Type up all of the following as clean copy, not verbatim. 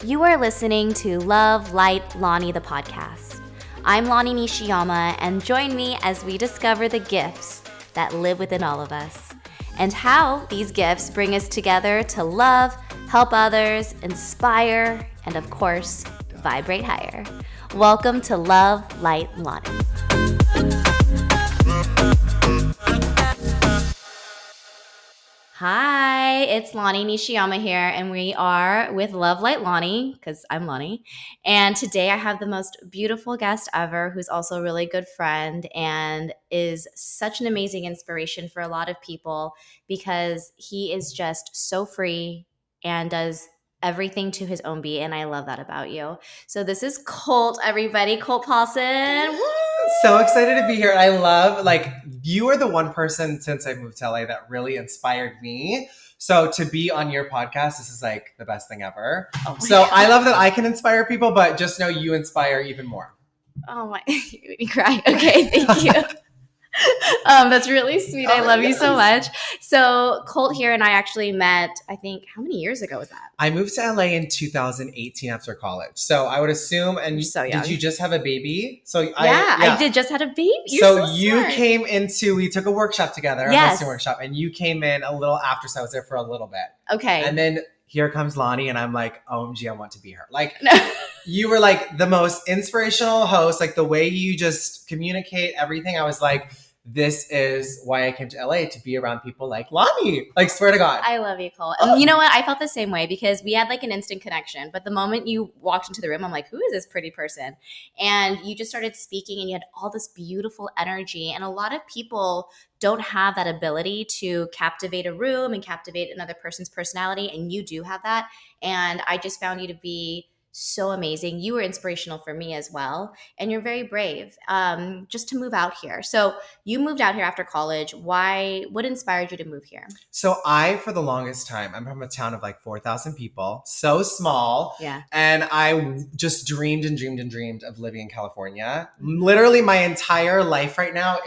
You are listening to Love, Light, Lonnie, the podcast. I'm Lonnie Nishiyama, and join me as we discover the gifts that live within all of us and how these gifts bring us together to love, help others, inspire, and of course, vibrate higher. Welcome to Love, Light, Lonnie. Hi, it's Lonnie Nishiyama here, and we are with Love, Light, Lonnie, because I'm Lonnie. And today I have the most beautiful guest ever, who's also a really good friend and is such an amazing inspiration for a lot of people because he is just so free and does everything to his own beat, and I love that about you. So this is Colt, everybody. Colt Paulsen. Woo! So excited to be here. I love, you are the one person since I moved to LA that really inspired me. So to be on your podcast, this is like the best thing ever. Oh so God. I love that I can inspire people, but just know you inspire even more. Oh my, you made me cry. Okay, thank you. That's really sweet. I love you so much. So Colt here and I actually met, I think, how many years ago was that? I moved to LA in 2018 after college. So I would assume, and You're so young. Did you just have a baby? I did just had a baby. So you smart. Came into, we took a workshop together, yes. a hosting workshop, and you came in a little after, so I was there for a little bit. Okay. And then here comes Lonnie, and I'm like, OMG, I want to be her. You were like the most inspirational host, like the way you just communicate everything. I was like, this is why I came to LA, to be around people like Lonnie. Like, swear to God. I love you, Cole. And you know what? I felt the same way because we had like an instant connection. But the moment you walked into the room, I'm like, who is this pretty person? And you just started speaking and you had all this beautiful energy. And a lot of people don't have that ability to captivate a room and captivate another person's personality. And you do have that. And I just found you to be so amazing. You were inspirational for me as well. And you're very brave just to move out here. So you moved out here after college. Why? What inspired you to move here? So for the longest time, I'm from a town of like 4,000 people, so small. Yeah. And I just dreamed of living in California. Literally my entire life right now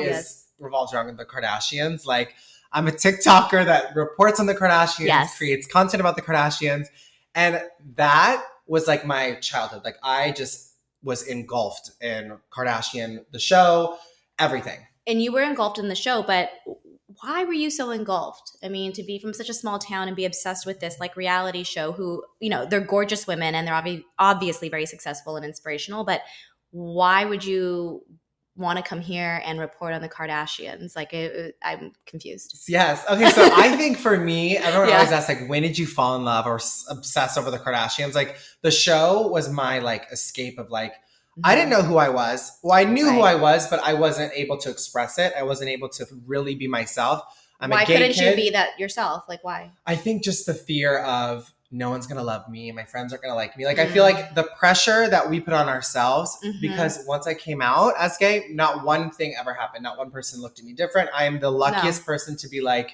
revolves around the Kardashians. Like, I'm a TikToker that reports on the Kardashians, creates content about the Kardashians. And that was like my childhood. Like, I just was engulfed in Kardashian, the show, everything. And you were engulfed in the show, but why were you so engulfed? I mean, to be from such a small town and be obsessed with this like reality show who, you know, they're gorgeous women and they're obviously very successful and inspirational, but why would you want to come here and report on the Kardashians? Like, I'm confused. Yes. Okay. So I think for me, everyone always asks, like, when did you fall in love or obsess over the Kardashians? Like, the show was my like escape of like, I didn't know who I was. Well, I knew who I was, but I wasn't able to express it. I wasn't able to really be myself. Why couldn't you be that yourself? Like, why? I think just the fear of no one's going to love me. My friends aren't going to like me. Like, I feel like the pressure that we put on ourselves, because once I came out as gay, not one thing ever happened. Not one person looked at me different. I am the luckiest person to be like,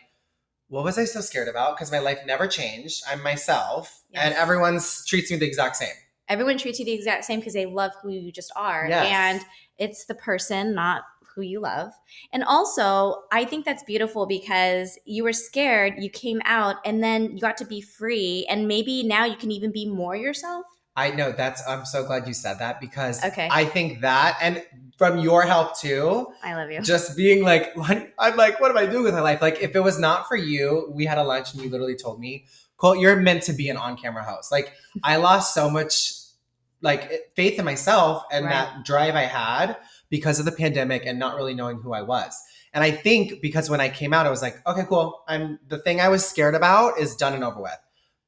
what was I so scared about? Because my life never changed. I'm myself and everyone treats me the exact same. Everyone treats you the exact same because they love who you just are. Yes. And it's the person, not who you love. And also, I think that's beautiful because you were scared, you came out, and then you got to be free. And maybe now you can even be more yourself. I know I'm so glad you said that because I think that, and from your help too. I love you. Just being like, I'm like, what am I doing with my life? Like, if it was not for you, we had a lunch and you literally told me, Colt, you're meant to be an on-camera host. Like, I lost so much like faith in myself and that drive I had because of the pandemic and not really knowing who I was. And I think because when I came out, I was like, okay, cool. The thing I was scared about is done and over with.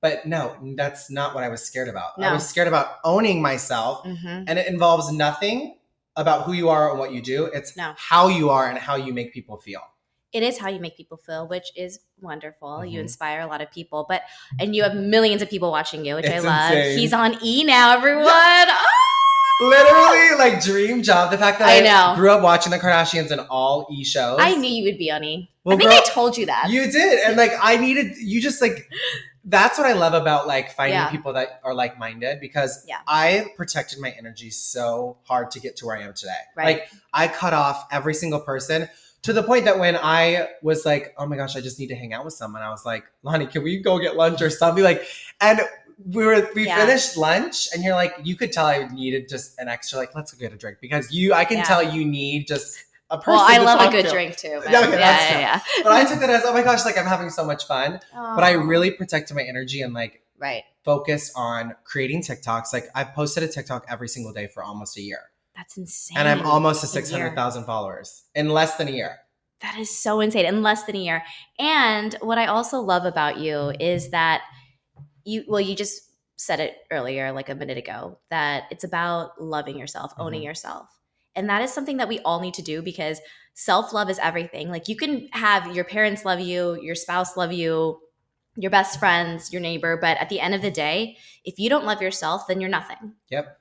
But no, that's not what I was scared about. No. I was scared about owning myself. And it involves nothing about who you are or what you do. It's how you are and how you make people feel. It is how you make people feel, which is wonderful. You inspire a lot of people, and you have millions of people watching you, which I love. Insane. He's on E now, everyone. Oh! Literally, like, dream job. The fact that I grew up watching the Kardashians in all E shows. I knew you would be on E. Well, I think I told you that. You did. And like, you just like, that's what I love about like finding people that are like-minded because I protected my energy so hard to get to where I am today. Right. Like, I cut off every single person. To the point that when I was like, oh my gosh, I just need to hang out with someone, I was like, Lonnie, can we go get lunch or something? Like, and we finished lunch and you're like, you could tell I needed just an extra, like, let's go get a drink because I can tell you need just a person. Well, I to love a talk good to. drink too. Okay, that's true. But I took it as, oh my gosh, like I'm having so much fun. Oh. But I really protected my energy and like right. focused on creating TikToks. Like I've posted a TikTok every single day for almost a year. That's insane. And I'm almost to 600,000 followers in less than a year. That is so insane, in less than a year. And what I also love about you is that you just said it earlier, like a minute ago, that it's about loving yourself, owning yourself. And that is something that we all need to do because self-love is everything. Like you can have your parents love you, your spouse love you, your best friends, your neighbor. But at the end of the day, if you don't love yourself, then you're nothing. Yep.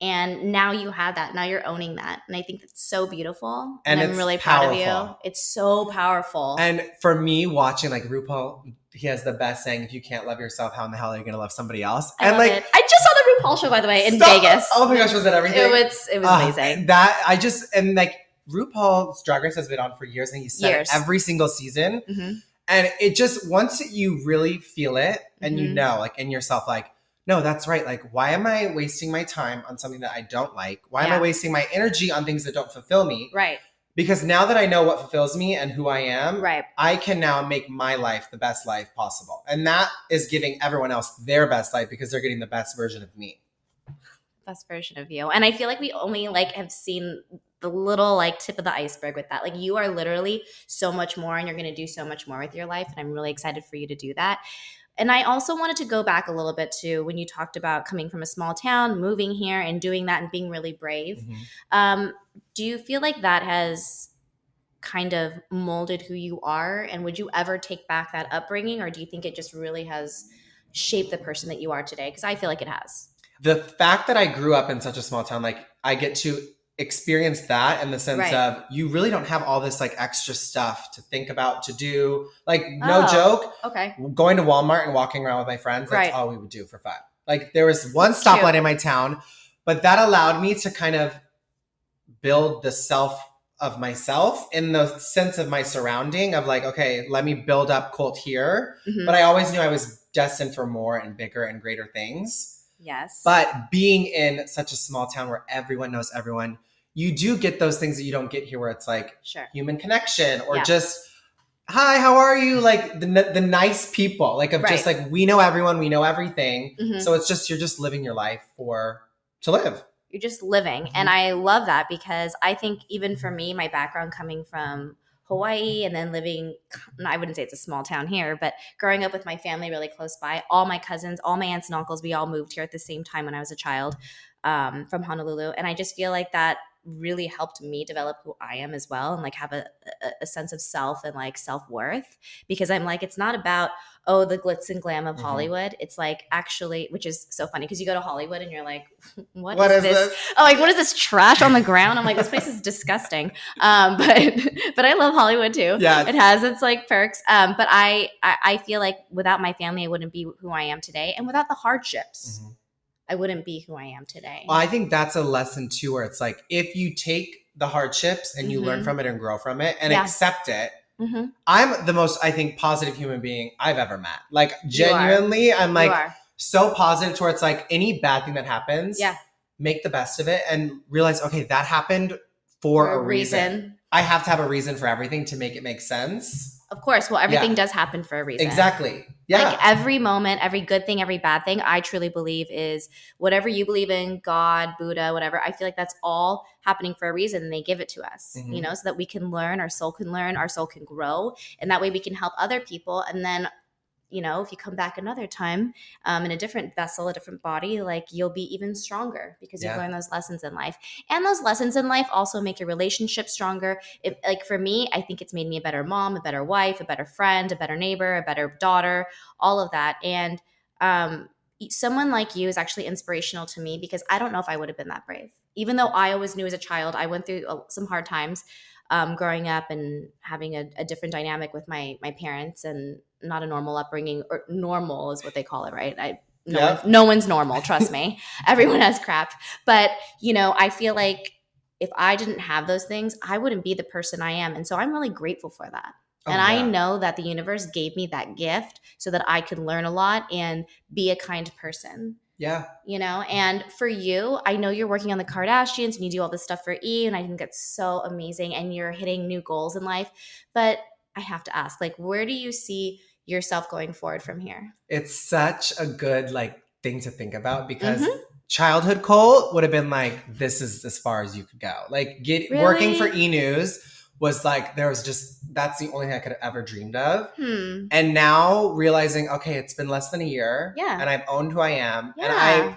And now you have that. Now you're owning that. And I think that's so beautiful. And I'm really proud of you. It's so powerful. And for me, watching like RuPaul, he has the best saying, if you can't love yourself, how in the hell are you going to love somebody else? I just saw the RuPaul show, by the way, in Vegas. Oh my gosh, was that everything? It was amazing. And like RuPaul's Drag Race has been on for years and he said it every single season. Mm-hmm. And it just, once you really feel it and you know, like in yourself, like, no, that's right. Like, why am I wasting my time on something that I don't like? Why am I wasting my energy on things that don't fulfill me? Right. Because now that I know what fulfills me and who I am, right, I can now make my life the best life possible. And that is giving everyone else their best life because they're getting the best version of me. Best version of you. And I feel like we only like have seen the little like tip of the iceberg with that. Like you are literally so much more and you're going to do so much more with your life. And I'm really excited for you to do that. And I also wanted to go back a little bit to when you talked about coming from a small town, moving here and doing that and being really brave. Mm-hmm. Do you feel like that has kind of molded who you are? And would you ever take back that upbringing? Or do you think it just really has shaped the person that you are today? Because I feel like it has. The fact that I grew up in such a small town, like I get to experience that in the sense of you really don't have all this like extra stuff to think about, to do. Like no joke. Okay. Going to Walmart and walking around with my friends, that's all we would do for fun. Like there was one stoplight in my town, but that allowed me to kind of build the self of myself in the sense of my surrounding of like, okay, let me build up Colt here. Mm-hmm. But I always knew I was destined for more and bigger and greater things. Yes. But being in such a small town where everyone knows everyone, you do get those things that you don't get here where it's like human connection or just, hi, how are you? Like the nice people, like of just like, we know everyone, we know everything. Mm-hmm. So it's just, you're just living your life to live. You're just living. Mm-hmm. And I love that because I think even for me, my background coming from Hawaii and then living, I wouldn't say it's a small town here, but growing up with my family really close by, all my cousins, all my aunts and uncles, we all moved here at the same time when I was a child from Honolulu. And I just feel like that really helped me develop who I am as well and like have a sense of self and like self-worth because I'm like, it's not about, the glitz and glam of Hollywood. It's like actually, which is so funny because you go to Hollywood and you're like, what is this? Oh, like, what is this trash on the ground? I'm like, this place is disgusting. But I love Hollywood too. Yeah. It has its like perks. But I feel like without my family, I wouldn't be who I am today. And without the hardships, I wouldn't be who I am today. Well, I think that's a lesson too, where it's like, if you take the hardships and you learn from it and grow from it and accept it, I'm the most, I think, positive human being I've ever met. Like genuinely, I'm like so positive towards like any bad thing that happens, make the best of it and realize, okay, that happened for a reason. I have to have a reason for everything to make it make sense. Of course. Well, everything does happen for a reason. Exactly. Yeah. Like every moment, every good thing, every bad thing, I truly believe is whatever you believe in, God, Buddha, whatever, I feel like that's all happening for a reason and they give it to us, you know, so that we can learn, our soul can grow. And that way we can help other people. And then, you know, if you come back another time in a different vessel, a different body, like you'll be even stronger because you've learned those lessons in life. And those lessons in life also make your relationship stronger. Like for me, I think it's made me a better mom, a better wife, a better friend, a better neighbor, a better daughter, all of that. And someone like you is actually inspirational to me because I don't know if I would have been that brave. Even though I always knew as a child, I went through some hard times growing up and having a different dynamic with my parents and not a normal upbringing, or normal is what they call it, right? No one's normal, trust me. Everyone has crap. But, you know, I feel like if I didn't have those things, I wouldn't be the person I am. And so I'm really grateful for that. Oh, And I yeah. know that the universe gave me that gift so that I could learn a lot and be a kind person. Yeah. And for you, I know you're working on the Kardashians and you do all this stuff for E, and I think it's so amazing, and you're hitting new goals in life. But I have to ask, like, where do you see yourself going forward from here? It's such a good thing to think about because Mm-hmm. childhood Colt would have been like, this is as far as you could go. Like working for Really? E News was like, that's the only thing I could have ever dreamed of. Hmm. And now realizing, okay, it's been less than a year Yeah. and I've owned who I am. And Yeah.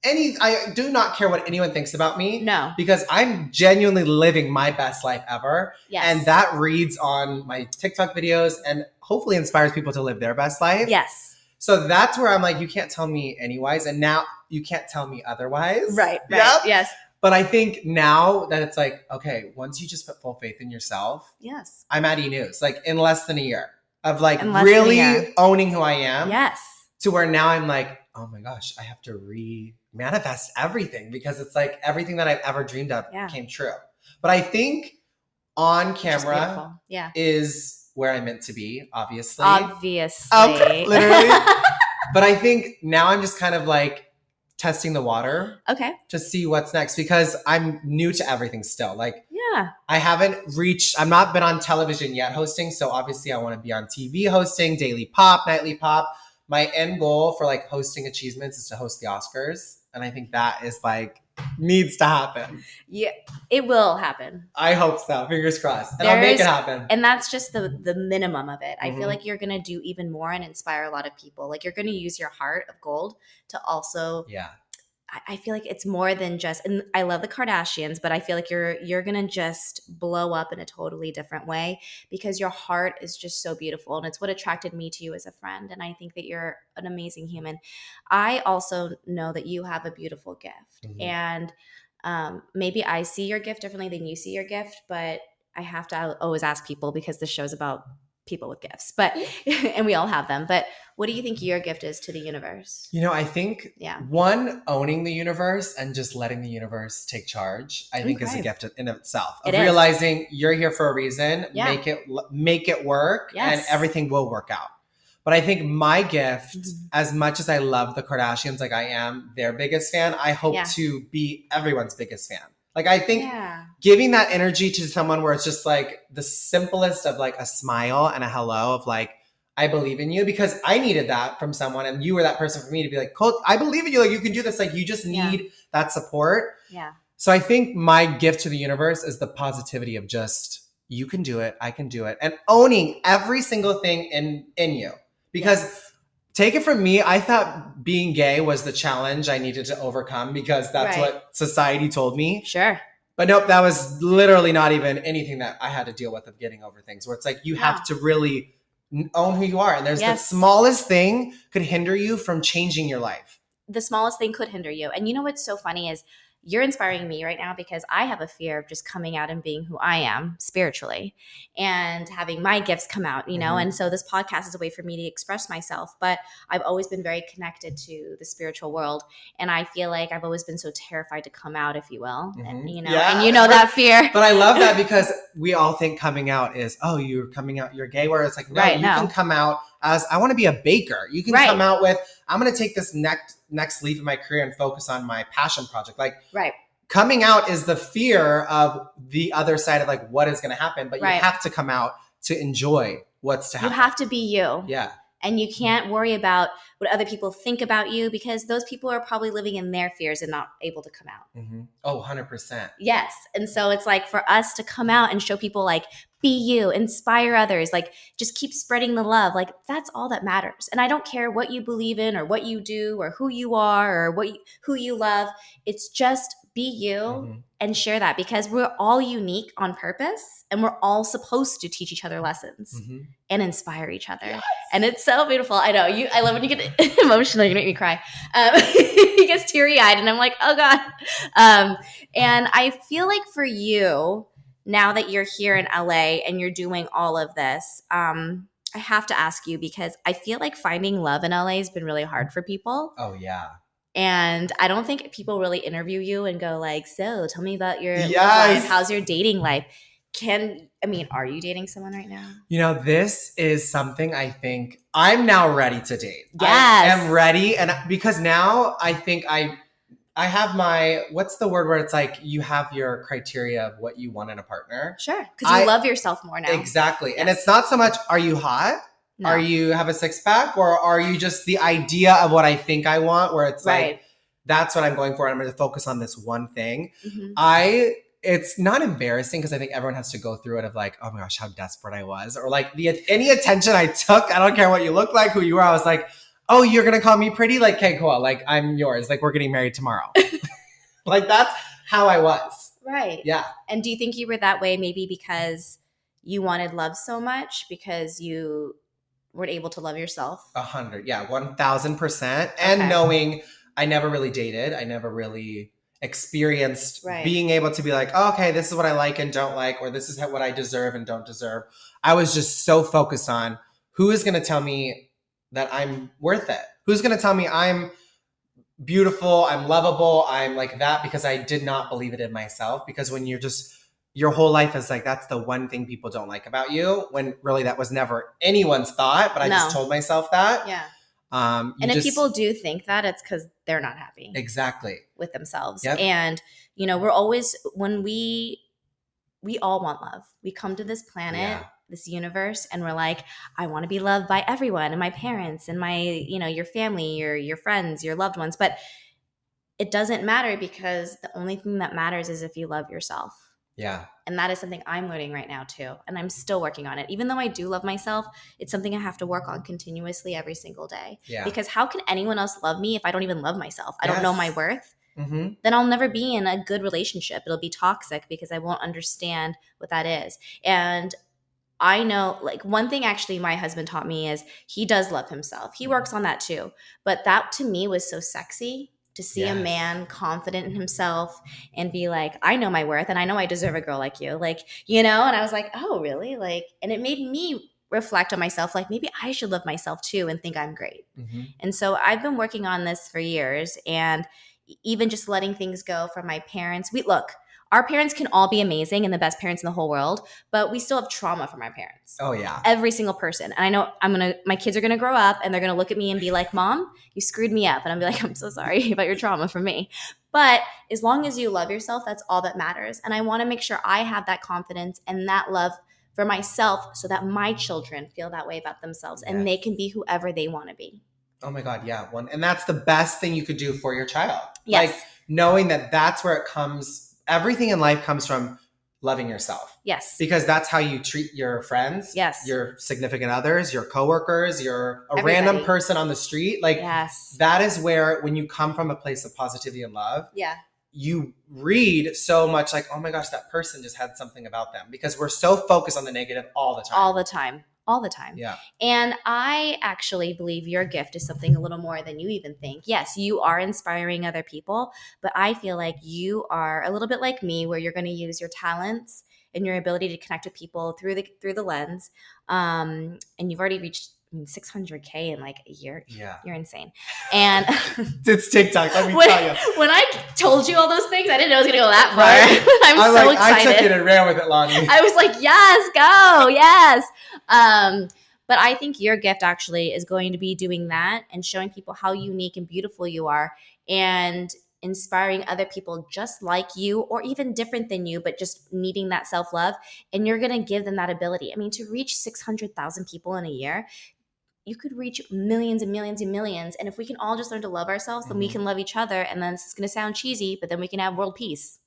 I do not care what anyone thinks about me. No. Because I'm genuinely living my best life ever. Yes. And that reads on my TikTok videos and hopefully inspires people to live their best life. Yes. So that's where I'm like, you can't tell me anyways. And now you can't tell me otherwise. Right. Yep. Yes. But I think now that it's like, okay, once you just put full faith in yourself, Yes. I'm at E News, in less than a year of year. owning who I am. Yes. To where now I'm like, oh my gosh, I have to manifest everything because it's like everything that I've ever dreamed of came true. But I think on camera is where I'm meant to be, obviously. Literally. But I think now I'm just kind of testing the water. Okay. To see what's next because I'm new to everything still. Yeah. I'm not been on television yet hosting. So obviously I want to be on TV hosting, daily pop, nightly pop. My end goal for hosting achievements is to host the Oscars. And I think that is needs to happen. Yeah, it will happen. I hope so. Fingers crossed. And I'll make it happen. And that's just the minimum of it. I feel like you're going to do even more and inspire a lot of people. You're going to use your heart of gold to also I feel like it's more than just, and I love the Kardashians, but I feel like you're going to just blow up in a totally different way because your heart is just so beautiful. And it's what attracted me to you as a friend. And I think that you're an amazing human. I also know that you have a beautiful gift. And maybe I see your gift differently than you see your gift, but I have to always ask people because this show's about people with gifts, and we all have them. But what do you think your gift is to the universe? I think one, owning the universe and just letting the universe take charge, I think is a gift in itself. Of realizing you're here for a reason, make it work, and everything will work out. But I think my gift, as much as I love the Kardashians, I am their biggest fan, I hope to be everyone's biggest fan. I think giving that energy to someone where it's just the simplest of a smile and a hello of I believe in you, because I needed that from someone and you were that person for me to be Colt, I believe in you. You can do this. You just need that support. Yeah. So I think my gift to the universe is the positivity of just, you can do it. I can do it. And owning every single thing in you, because take it from me, I thought being gay was the challenge I needed to overcome because that's what society told me. Sure. But nope, that was literally not even anything that I had to deal with of getting over things, where it's you have to really own who you are. And there's the smallest thing could hinder you from changing your life. The smallest thing could hinder you. And you know what's so funny is you're inspiring me right now because I have a fear of just coming out and being who I am spiritually and having my gifts come out, and so this podcast is a way for me to express myself, but I've always been very connected to the spiritual world, and I feel like I've always been so terrified to come out, if you will, and that fear. But I love that because we all think coming out is, oh, you're coming out, you're gay, where it's no, you can come out as, I want to be a baker. You can come out with, I'm going to take this next leap in my career and focus on my passion project. Coming out is the fear of the other side of what is going to happen, but you have to come out to enjoy what's to happen. You have to be you. Yeah. And you can't worry about what other people think about you because those people are probably living in their fears and not able to come out. Mm-hmm. Oh, 100%. Yes. And so it's for us to come out and show people be you, inspire others, just keep spreading the love. That's all that matters. And I don't care what you believe in or what you do or who you are or who you love. It's just be you and share that because we're all unique on purpose and we're all supposed to teach each other lessons and inspire each other. Yes. And it's so beautiful. I know I love when you get emotional. You make me cry. He gets teary eyed and I'm like, oh God. And I feel like for you, now that you're here in LA and you're doing all of this, I have to ask you because I feel like finding love in LA has been really hard for people. Oh yeah. And I don't think people really interview you and go so tell me about your life. How's your dating life? are you dating someone right now? This is something I think I'm now ready to date. Yes. I am ready. And because now I think I have my, what's the word where it's like you have your criteria of what you want in a partner. Sure. Because you love yourself more now. Exactly. Yes. And it's not so much, are you hot? No. Are you have a six pack? Or are you just the idea of what I think I want, where it's like, that's what I'm going for. I'm going to focus on this one thing. Mm-hmm. It's not embarrassing because I think everyone has to go through it of like, oh my gosh, how desperate I was. Or like any attention I took, I don't care what you look like, who you are. I was like, oh, you're going to call me pretty? Like, okay, cool. Like, I'm yours. Like, we're getting married tomorrow. Like, that's how I was. Right. Yeah. And do you think you were that way maybe because you wanted love so much, because you weren't able to love yourself? 100. Yeah, 1000%. And knowing I never really dated. I never really experienced being able to be like, oh, okay, this is what I like and don't like, or this is what I deserve and don't deserve. I was just so focused on who is going to tell me that I'm worth it? Who's going to tell me I'm beautiful, I'm lovable, I'm like that, because I did not believe it in myself. Because when you're just, your whole life is like, that's the one thing people don't like about you, when really that was never anyone's thought, but I just told myself that. Yeah. And if people do think that, it's because they're not happy. Exactly. With themselves. Yep. And, we're always, when we all want love. We come to this planet, this universe, and we're like, I want to be loved by everyone, and my parents, and my, your family, your friends, your loved ones. But it doesn't matter, because the only thing that matters is if you love yourself. Yeah. And that is something I'm learning right now too. And I'm still working on it. Even though I do love myself, it's something I have to work on continuously every single day. Yeah. Because how can anyone else love me if I don't even love myself? I don't know my worth. Mm-hmm. Then I'll never be in a good relationship. It'll be toxic because I won't understand what that is. And I know, like, one thing actually my husband taught me is he does love himself. He works on that too. But that to me was so sexy. To see a man confident in himself and be like, I know my worth and I know I deserve a girl like you. Like, and I was like, oh, really? Like, and it made me reflect on myself. Like, maybe I should love myself too and think I'm great. Mm-hmm. And so I've been working on this for years, and even just letting things go from my parents. Our parents can all be amazing and the best parents in the whole world, but we still have trauma from our parents. Oh, yeah. Every single person. And I know my kids are going to grow up and they're going to look at me and be like, Mom, you screwed me up. And I'm be like, I'm so sorry about your trauma from me. But as long as you love yourself, that's all that matters. And I want to make sure I have that confidence and that love for myself so that my children feel that way about themselves and they can be whoever they want to be. Oh my God. Yeah. And that's the best thing you could do for your child. Yes. Like, knowing that that's where it comes. Everything in life comes from loving yourself. Yes. Because that's how you treat your friends, your significant others, your coworkers, a random person on the street. Like, that is where, when you come from a place of positivity and love, you read so much like, oh my gosh, that person just had something about them. Because we're so focused on the negative all the time. All the time. Yeah. And I actually believe your gift is something a little more than you even think. Yes, you are inspiring other people, but I feel like you are a little bit like me, where you're going to use your talents and your ability to connect with people through the lens. And you've already reached 600K in like a year. Yeah. You're insane. And it's TikTok, let me tell you. When I told you all those things, I didn't know it was going to go that far. Right? I'm so excited. I took it and ran with it, Lonnie. I was like, yes, go, yes. But I think your gift actually is going to be doing that and showing people how unique and beautiful you are, and inspiring other people just like you, or even different than you, but just needing that self-love. And you're going to give them that ability. I mean, to reach 600,000 people in a year, you could reach millions and millions and millions. And if we can all just learn to love ourselves, then we can love each other. And then it's going to sound cheesy, but then we can have world peace.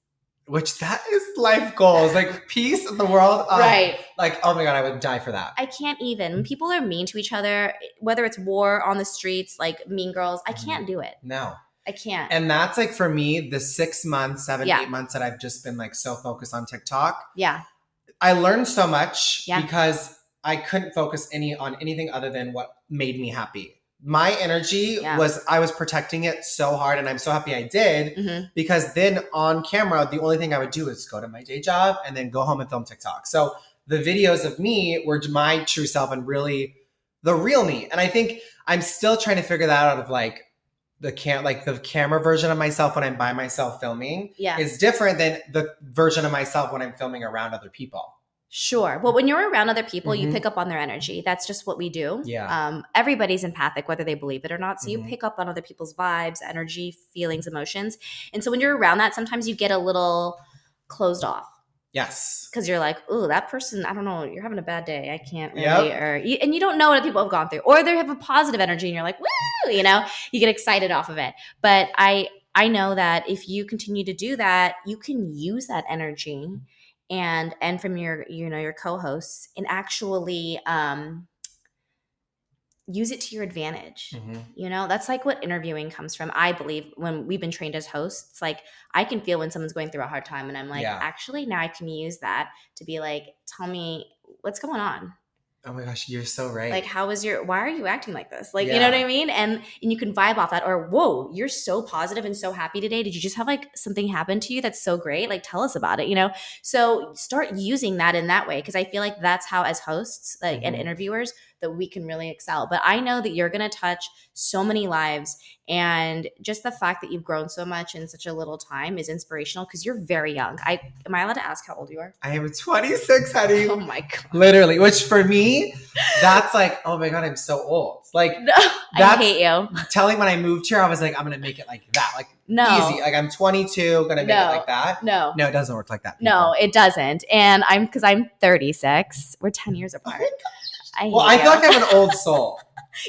Which that is life goals, like peace in the world. Right. Like, oh my God, I would die for that. I can't even. When people are mean to each other, whether it's war on the streets, like Mean Girls, I can't do it. No. I can't. And that's like, for me, the 6 months, 8 months that I've just been like so focused on TikTok. Yeah. I learned so much because I couldn't focus on anything other than what made me happy. My energy I was protecting it so hard, and I'm so happy I did, because then on camera, the only thing I would do is go to my day job and then go home and film TikTok. So the videos of me were my true self and really the real me. And I think I'm still trying to figure that out of like the camera version of myself when I'm by myself filming is different than the version of myself when I'm filming around other people. Sure. Well, when you're around other people, you Mhm. pick up on their energy. That's just what we do. Yeah. Everybody's empathic, whether they believe it or not. So you Mhm. pick up on other people's vibes, energy, feelings, emotions. And so when you're around that, sometimes you get a little closed off Yes. because you're like, ooh, that person, I don't know, you're having a bad day. I can't really, Yep. and you don't know what other people have gone through, or they have a positive energy and you're like, woo, you get excited off of it. But I know that if you continue to do that, you can use that energy and from your, your co-hosts and actually, use it to your advantage. Mhm. That's like what interviewing comes from. I believe when we've been trained as hosts, like I can feel when someone's going through a hard time and I'm like, Yeah. actually now I can use that to be like, tell me what's going on. Oh my gosh, you're so right. Like, why are you acting like this? Like, Yeah. you know what I mean? And you can vibe off that, or, whoa, you're so positive and so happy today. Did you just have like something happen to you that's so great? Like, tell us about it, So start using that in that way. Cause I feel like that's how, as hosts, like, and interviewers, that we can really excel. But I know that you're going to touch so many lives. And just the fact that you've grown so much in such a little time is inspirational because you're very young. Am I allowed to ask how old you are? I am 26, honey. Oh my God. Literally, which for me, that's like, oh my God, I'm so old. Like, No, I hate you. Telling when I moved here, I was like, I'm going to make it like that. Like, No. easy. Like, I'm 22, going to make it like that. No, it doesn't work like that. People. No, it doesn't. And because I'm 36. We're 10 years apart. I feel like I'm an old soul.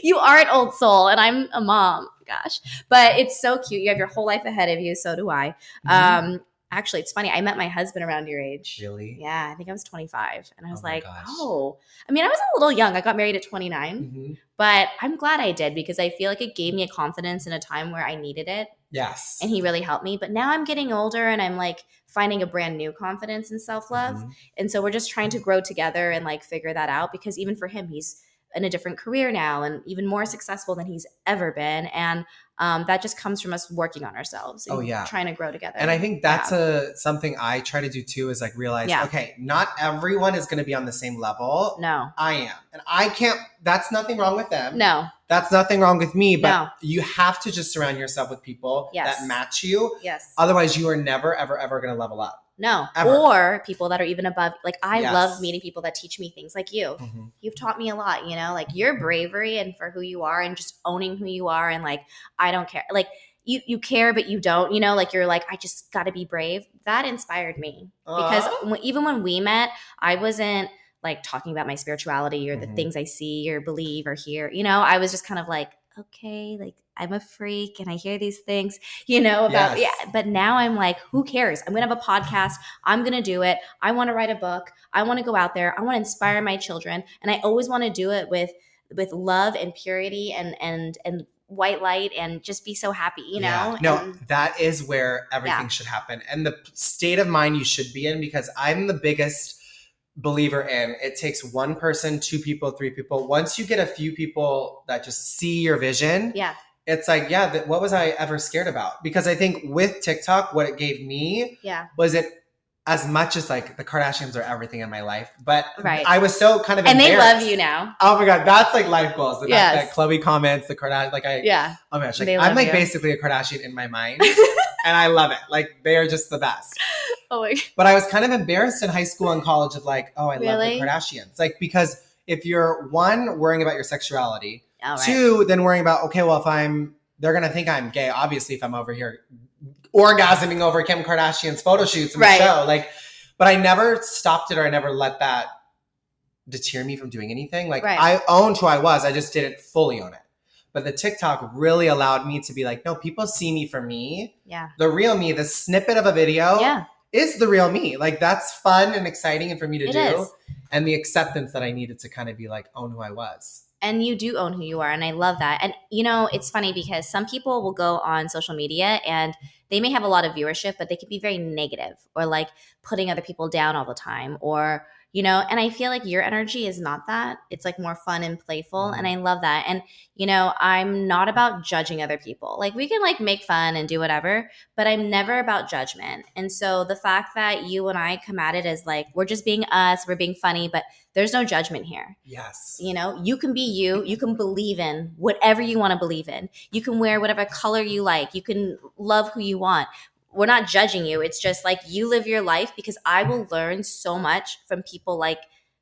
You are an old soul, and I'm a mom. Gosh. But it's so cute. You have your whole life ahead of you. So do I. Mm-hmm. Actually, it's funny. I met my husband around your age. Really? Yeah, I think I was 25. And I was like, gosh. oh. I mean, I was a little young. I got married at 29. But I'm glad I did because I feel like it gave me a confidence in a time where I needed it. Yes. And he really helped me. But now I'm getting older and I'm like finding a brand new confidence in self-love. And so we're just trying to grow together and like figure that out because even for him, he's in a different career now and even more successful than he's ever been. And that just comes from us working on ourselves and trying to grow together. And I think that's something I try to do too is like realize, okay, not everyone is going to be on the same level. No. I am. And I can't, that's nothing wrong with them. No. That's nothing wrong with me, but you have to just surround yourself with people that match you. Yes. Otherwise you are never, ever, ever going to level up. No. Ever. Or people that are even above. Like I love meeting people that teach me things like you. You've taught me a lot, like your bravery and for who you are and just owning who you are. And like, I don't care. Like you care, but you don't, like you're like, I just got to be brave. That inspired me because even when we met, I wasn't like talking about my spirituality or the things I see or believe or hear, I was just kind of like, okay, like I'm a freak and I hear these things, about, but now I'm like, who cares? I'm going to have a podcast. I'm going to do it. I want to write a book. I want to go out there. I want to inspire my children. And I always want to do it with love and purity and white light and just be so happy, No, that is where everything should happen. And the state of mind you should be in, because I'm the biggest believer in it takes one person, two people, three people. Once you get a few people that just see your vision, it's like, what was I ever scared about? Because I think with TikTok, what it gave me was it as much as like the Kardashians are everything in my life, but I was so kind of embarrassed. And they love you now. Oh my God, that's like life goals. The fact that Chloe comments, the Kardashian, like oh my gosh, like I'm like basically a Kardashian in my mind. And I love it. Like they are just the best. Oh my God. But I was kind of embarrassed in high school and college of like, oh, I love the Kardashians. Like, because if you're one, worrying about your sexuality, two, then worrying about, okay, well, they're going to think I'm gay, obviously, if I'm over here orgasming over Kim Kardashian's photo shoots in the show. Like, but I never stopped it or I never let that deter me from doing anything. Like I owned who I was. I just didn't fully own it. But the TikTok really allowed me to be like, no, people see me for me. Yeah. The real me, the snippet of a video is the real me. Like that's fun and exciting and for me to do. Is. And the acceptance that I needed to kind of be like, own who I was. And you do own who you are. And I love that. And, it's funny because some people will go on social media and they may have a lot of viewership, but they can be very negative or like putting other people down all the time or, and I feel like your energy is not that. It's like more fun and playful. And I love that. And, I'm not about judging other people. Like we can like make fun and do whatever, but I'm never about judgment. And so the fact that you and I come at it as like, we're just being us, we're being funny, but there's no judgment here. Yes. You can be you. You can believe in whatever you want to believe in. You can wear whatever color you like. You can love who you want. we're not judging you. It's just like you live your life, because I will learn so much from people like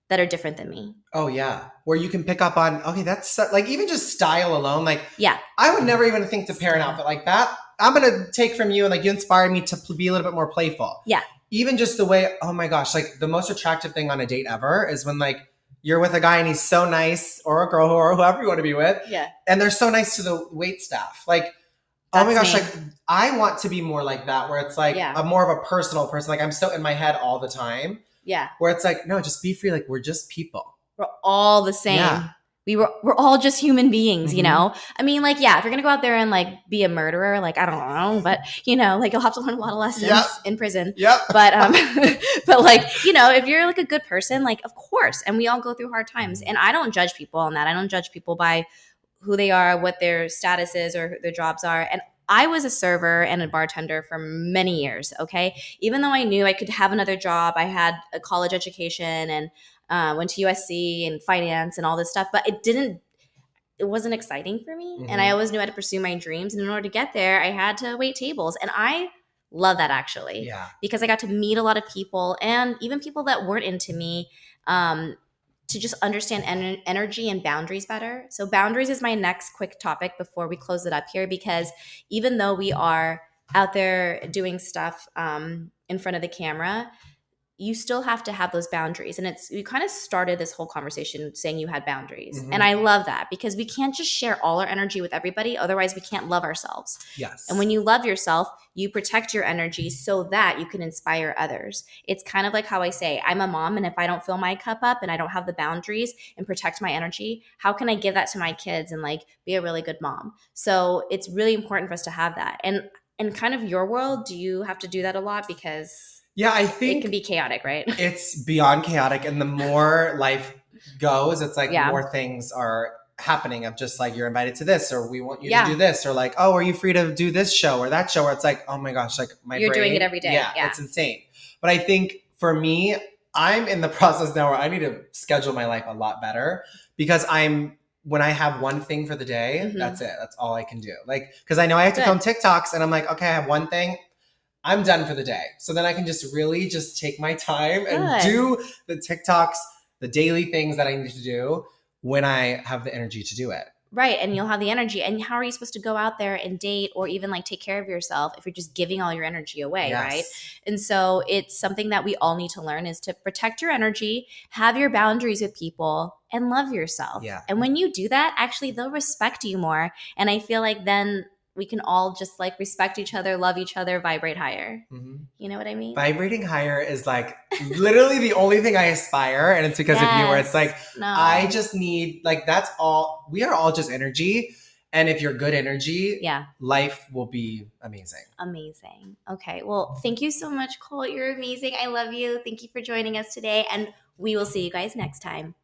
that are different than me. Oh yeah, where you can pick up on, okay, that's like even just style alone. Like, Yeah. I would never even think to pair an outfit like that. I'm gonna take from you, and like you inspired me to be a little bit more playful. Yeah. Even just the way, oh my gosh, like the most attractive thing on a date ever is when like you're with a guy and he's so nice, or a girl, or whoever you want to be with, Yeah. and they're so nice to the wait staff. Like, oh my gosh, me. like I want to be more like that, where it's like Yeah. a more of a personal person. Like I'm so in my head all the time. Yeah. Where it's like, no, just be free. Like we're just people. We're all the same. Yeah. We're all just human beings, you Mhm. know? I mean, like, yeah, if you're gonna go out there and like be a murderer, like, I don't know, but you know, like you'll have to learn a lot of lessons Yep. in prison. Yep. But but like, you know, if you're like a good person, like of course, and we all go through hard times. And I don't judge people on that. I don't judge people by who they are, what their status is, or who their jobs are. And I was a server and a bartender for many years, okay? Even though I knew I could have another job, I had a college education and went to USC and finance and all this stuff, but it wasn't exciting for me. Mhm. And I always knew I had to pursue my dreams. And in order to get there, I had to wait tables. And I love that actually, Yeah. because I got to meet a lot of people, and even people that weren't into me, to just understand energy and boundaries better. So boundaries is my next quick topic before we close it up here, because even though we are out there doing stuff in front of the camera, you still have to have those boundaries. And you kind of started this whole conversation saying you had boundaries. Mhm. And I love that, because we can't just share all our energy with everybody. Otherwise we can't love ourselves. Yes. And when you love yourself, you protect your energy so that you can inspire others. It's kind of like how I say, I'm a mom, and if I don't fill my cup up and I don't have the boundaries and protect my energy, how can I give that to my kids and like be a really good mom? So it's really important for us to have that. And in kind of your world, do you have to do that a lot? Because yeah, I it think can be chaotic, right? it's beyond chaotic, and the more life goes, it's like Yeah. more things are happening of just like you're invited to this, or we want you Yeah. to do this, or like, oh, are you free to do this show or that show? Where it's like, oh my gosh, like my You're brain, doing it every day. Yeah, Yeah. it's insane. But I think for me, I'm in the process now where I need to schedule my life a lot better, because when I have one thing for the day, Mhm. that's it. That's all I can do. Like, because I know I have to Good. film TikToks, and I'm like, okay, I have one thing. I'm done for the day. So then I can just really just take my time and Good. do the TikToks, the daily things that I need to do when I have the energy to do it. Right. And you'll have the energy. And how are you supposed to go out there and date or even like take care of yourself if you're just giving all your energy away, Yes. right? And so it's something that we all need to learn, is to protect your energy, have your boundaries with people, and love yourself. Yeah. And when you do that, actually they'll respect you more. And I feel like then we can all just like respect each other, love each other, vibrate higher. Mm-hmm. You know what I mean? Vibrating higher is like literally the only thing I aspire. And it's because of you, where it's like, No. I just need, like, that's all. We are all just energy. And if you're good energy, Yeah. life will be amazing. Amazing. Okay. Well, thank you so much, Colt. You're amazing. I love you. Thank you for joining us today. And we will see you guys next time.